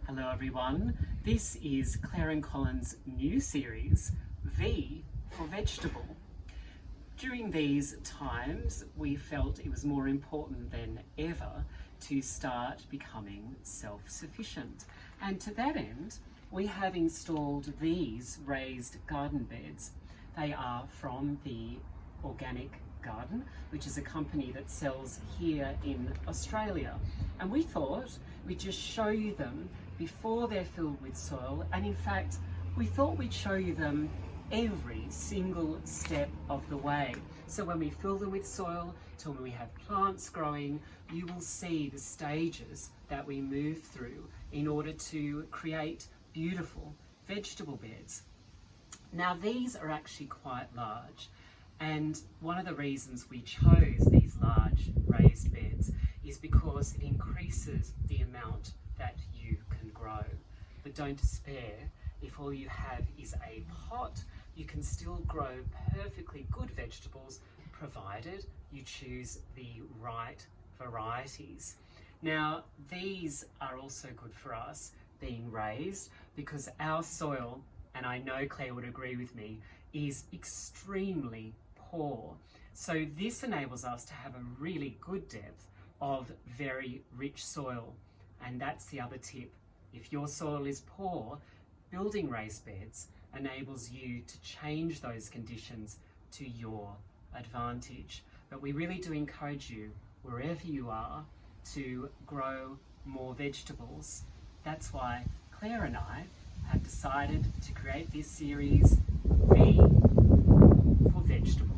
Hello everyone, this is Clare&Colan's new series, V for Vegetable. During these times, we felt it was more important than ever to start becoming self-sufficient. And to that end, we have installed these raised garden beds. They are from the Organic Garden, which is a company that sells here in Australia. And we thought we'd just show you them before they're filled with soil, and in fact we thought we'd show you them every single step of the way. So when we fill them with soil till when we have plants growing, you will see the stages that we move through in order to create beautiful vegetable beds. Now these are actually quite large, and one of the reasons we chose these large raised beds is because it increases the amount that you can grow. But don't despair, if all you have is a pot, you can still grow perfectly good vegetables provided you choose the right varieties. Now these are also good for us being raised because our soil, and I know Claire would agree with me, is extremely poor. So this enables us to have a really good depth of very rich soil. And that's the other tip. If your soil is poor, building raised beds enables you to change those conditions to your advantage. But we really do encourage you, wherever you are, to grow more vegetables. That's why Claire and I have decided to create this series, V for Vegetable.